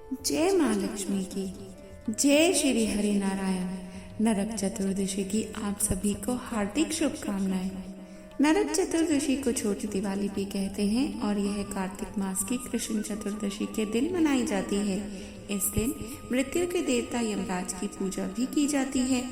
जय माँ लक्ष्मी की। जय श्री हरि नारायण। नरक चतुर्दशी की आप सभी को हार्दिक शुभकामनाएं। नरक चतुर्दशी को छोटी दिवाली भी कहते हैं और यह कार्तिक मास की कृष्ण चतुर्दशी के दिन मनाई जाती है। इस दिन मृत्यु के देवता यमराज की पूजा भी की जाती है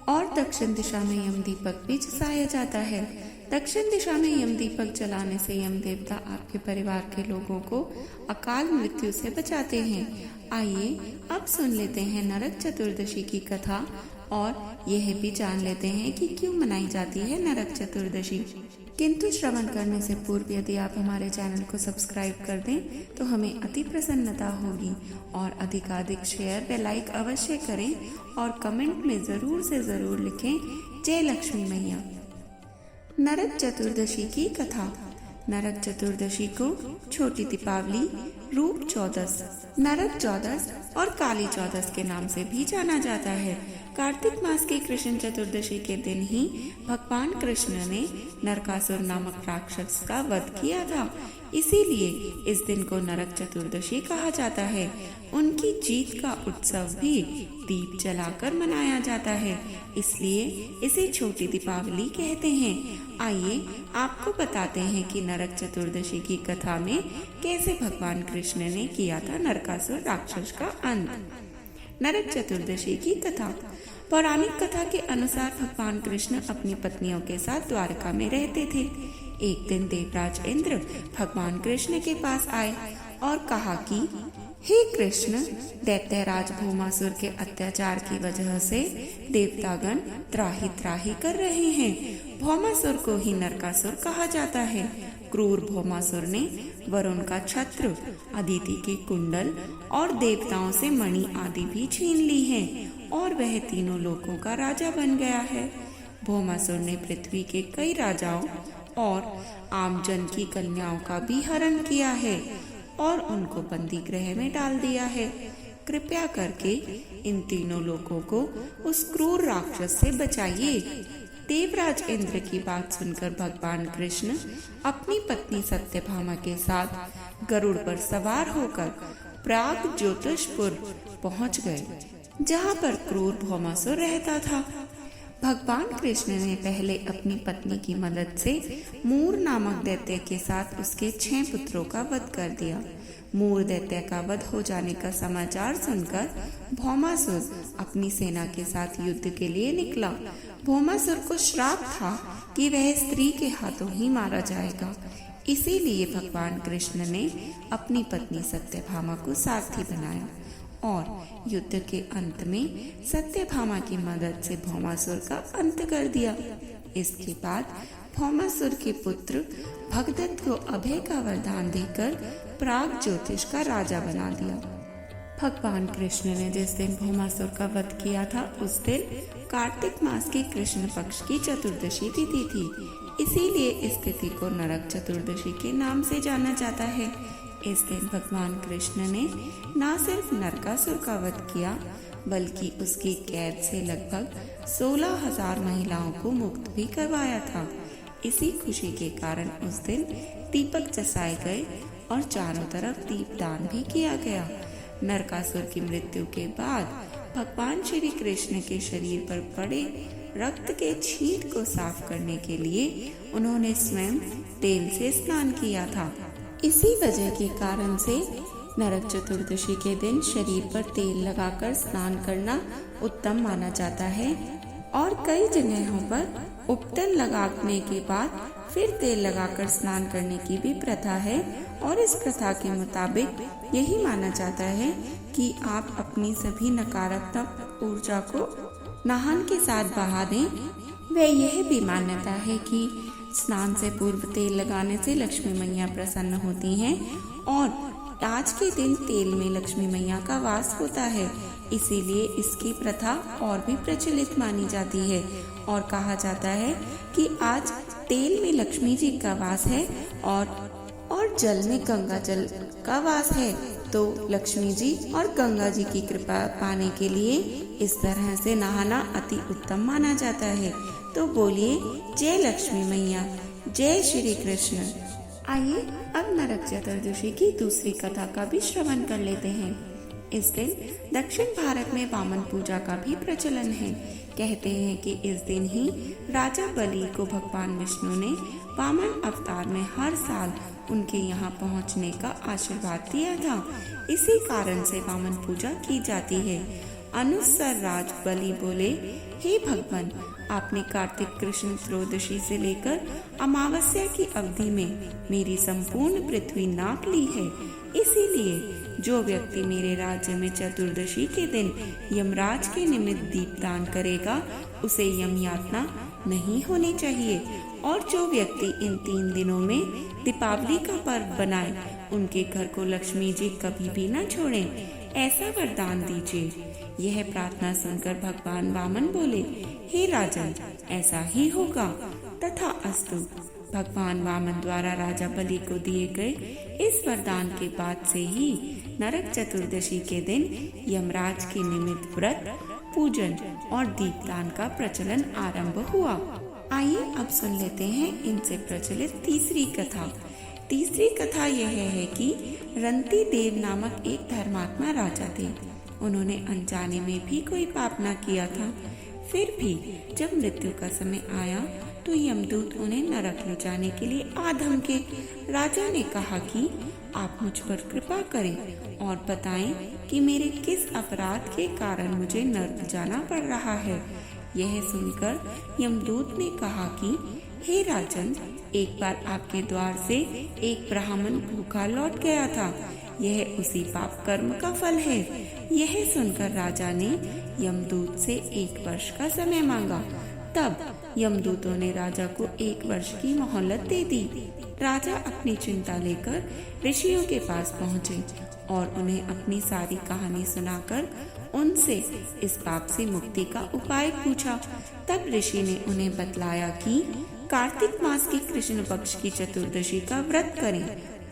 और दक्षिण दिशा में यम दीपक भी जलाया जाता है। दक्षिण दिशा में यम दीपक जलाने से यम देवता आपके परिवार के लोगों को अकाल मृत्यु से बचाते हैं। आइए अब सुन लेते हैं नरक चतुर्दशी की कथा और यह भी जान लेते हैं कि क्यों मनाई जाती है नरक चतुर्दशी। किंतु श्रवण करने से पूर्व यदि आप हमारे चैनल को सब्सक्राइब कर दें तो हमें अति प्रसन्नता होगी और अधिकाधिक शेयर व लाइक अवश्य करें और कमेंट में जरूर से जरूर लिखें जय लक्ष्मी मैया। नरक चतुर्दशी की कथा। नरक चतुर्दशी को छोटी दीपावली, रूप चौदस, नरक चौदस और काली चौदस के नाम से भी जाना जाता है। कार्तिक मास की कृष्ण चतुर्दशी के दिन ही भगवान कृष्ण ने नरकासुर नामक राक्षस का वध किया था। इसीलिए इस दिन को नरक चतुर्दशी कहा जाता है। उनकी जीत का उत्सव भी दीप जलाकर मनाया जाता है, इसलिए इसे छोटी दीपावली कहते हैं। आइए आपको बताते हैं कि नरक चतुर्दशी की कथा में कैसे भगवान कृष्ण ने किया था नरकासुर राक्षस का अंत। नरक चतुर्दशी की कथा। पौराणिक कथा के अनुसार भगवान कृष्ण अपनी पत्नियों के साथ द्वारका में रहते थे। एक दिन देवराज इंद्र भगवान कृष्ण के पास आए और कहा कि हे कृष्ण, दैत्यराज भौमासुर के अत्याचार की वजह से देवतागण त्राही त्राही कर रहे हैं। भौमासुर को ही नरकासुर कहा जाता है। क्रूर भौमासुर ने वरुण का छत्र, अदिति के कुंडल और देवताओं से मणि आदि भी छीन ली है और वह तीनों लोकों का राजा बन गया है। भौमासुर ने पृथ्वी के कई राजाओं और आमजन की कन्याओं का भी हरण किया है और उनको बंदी गृह में डाल दिया है। कृपया करके इन तीनों लोगों को उस क्रूर राक्षस से बचाइए। देवराज इंद्र की बात सुनकर भगवान कृष्ण अपनी पत्नी सत्यभामा के साथ गरुड़ पर सवार होकर प्राग ज्योतिषपुर पहुंच गए, जहां पर क्रूर भौमासुर रहता था। भगवान कृष्ण ने पहले अपनी पत्नी की मदद से मूर नामक दैत्य के साथ उसके 6 पुत्रों का वध कर दिया। मूर दैत्य का वध हो जाने का समाचार सुनकर भौमासुर अपनी सेना के साथ युद्ध के लिए निकला। भौमासुर को श्राप था कि वह स्त्री के हाथों ही मारा जाएगा, इसीलिए भगवान कृष्ण ने अपनी पत्नी सत्यभामा को सारथी बनाया और युद्ध के अंत में सत्यभामा की मदद से भौमासुर का अंत कर दिया। इसके बाद भौमासुर के पुत्र भगदत्त को अभय का वरदान देकर प्राग ज्योतिष का राजा बना दिया। भगवान कृष्ण ने जिस दिन भौमासुर का वध किया था उस दिन कार्तिक मास की कृष्ण पक्ष की चतुर्दशी तिथि थी, इसीलिए इस तिथि को नरक चतुर्दशी के नाम से जाना जाता है। इस दिन भगवान कृष्ण ने न सिर्फ नरकासुर का वध किया बल्कि उसकी कैद से लगभग 16,000 महिलाओं को मुक्त भी करवाया था। इसी खुशी के कारण उस दिन दीपक जलाए गए और चारों तरफ दीपदान भी किया गया। नरकासुर की मृत्यु के बाद भगवान श्री कृष्ण के शरीर पर पड़े रक्त के छींट को साफ करने के लिए उन्होंने स्वयं तेल से स्नान किया था। इसी वजह के कारण से नरक चतुर्दशी के दिन शरीर पर तेल लगाकर स्नान करना उत्तम माना जाता है और कई जगहों पर उपटन लगाने के बाद फिर तेल लगाकर स्नान करने की भी प्रथा है और इस प्रथा के मुताबिक यही माना जाता है कि आप अपनी सभी नकारात्मक ऊर्जा को नहान के साथ बहा दें। व यह भी मान्यता है कि स्नान से पूर्व तेल लगाने से लक्ष्मी मैया प्रसन्न होती हैं और आज के दिन तेल में लक्ष्मी मैया का वास होता है, इसीलिए इसकी प्रथा और भी प्रचलित मानी जाती है और कहा जाता है कि आज तेल में लक्ष्मी जी का वास है और जल में गंगा जल का वास है, तो लक्ष्मी जी और गंगा जी की कृपा पाने के लिए इस तरह से नहाना अति उत्तम माना जाता है। तो बोलिए जय लक्ष्मी मैया, जय श्री कृष्ण। आइए अब नरक चतुर्दशी की दूसरी कथा का भी श्रवण कर लेते हैं। इस दिन दक्षिण भारत में वामन पूजा का भी प्रचलन है। कहते हैं कि इस दिन ही राजा बलि को भगवान विष्णु ने वामन अवतार में हर साल उनके यहाँ पहुँचने का आशीर्वाद दिया था। इसी कारण से वामन पूजा की जाती है। अनुस्सर राज बलि बोले, हे भगवान, आपने कार्तिक कृष्ण त्रयोदशी से लेकर अमावस्या की अवधि में मेरी संपूर्ण पृथ्वी नाप ली है। इसीलिए जो व्यक्ति मेरे राज्य में चतुर्दशी के दिन यमराज के निमित्त दीपदान करेगा उसे यम यातना नहीं होनी चाहिए। और जो व्यक्ति इन 3 दिनों में दीपावली का पर्व बनाए उनके घर को लक्ष्मी जी कभी भी न छोड़ें, ऐसा वरदान दीजिए। यह प्रार्थना सुनकर भगवान वामन बोले, हे राजन, ऐसा ही होगा। तथा अस्तु। भगवान वामन द्वारा राजा बलि को दिए गए इस वरदान के बाद से ही नरक चतुर्दशी के दिन यमराज के निमित्त व्रत, पूजन और दीपदान का प्रचलन आरंभ हुआ। आइए अब सुन लेते हैं इनसे प्रचलित तीसरी कथा। तीसरी कथा यह है कि रंती देव नामक एक धर्मात्मा राजा थे। उन्होंने अनजाने में भी कोई पाप न किया था। फिर भी जब मृत्यु का समय आया तो यमदूत उन्हें नरक ले जाने के लिए आ धमके। राजा ने कहा कि आप मुझ पर कृपा करें और बताएं कि मेरे किस अपराध के कारण मुझे नरक जाना पड़ रहा है। यह सुनकर यमदूत ने कहा कि हे राजन, एक बार आपके द्वार से एक ब्राह्मण भूखा लौट गया था। यह उसी पाप कर्म का फल है। यह सुनकर राजा ने यमदूत से 1 वर्ष का समय मांगा। तब यमदूतों ने राजा को 1 वर्ष की मोहलत दे दी। राजा अपनी चिंता लेकर ऋषियों के पास पहुँचे और उन्हें अपनी सारी कहानी सुनाकर उनसे इस पाप से मुक्ति का उपाय पूछा। तब ऋषि ने उन्हें बतलाया कि कार्तिक मास की कृष्ण पक्ष की चतुर्दशी का व्रत करें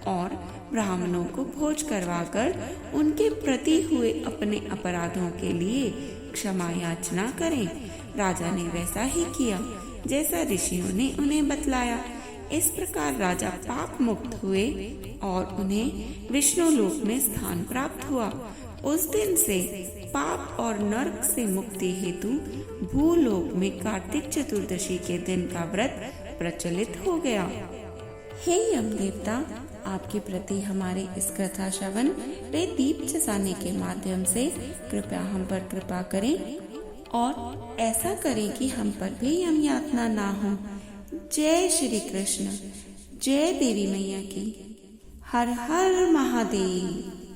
और ब्राह्मणों को भोज करवाकर उनके प्रति हुए अपने अपराधों के लिए क्षमा याचना करें। राजा ने वैसा ही किया जैसा ऋषियों ने उन्हें बतलाया। इस प्रकार राजा पाप मुक्त हुए और उन्हें विष्णु लोक में स्थान प्राप्त हुआ। उस दिन से पाप और नरक से मुक्ति हेतु भूलोक में कार्तिक चतुर्दशी के दिन का व्रत प्रचलित हो गया। हे यम देवता, आपके प्रति हमारे इस कथा श्रवण व दीप जलाने के माध्यम से कृपया हम पर कृपा करें और ऐसा करें कि हम पर भी यम यातना ना हो। जय श्री कृष्ण। जय देवी मैया की। हर हर महादेव।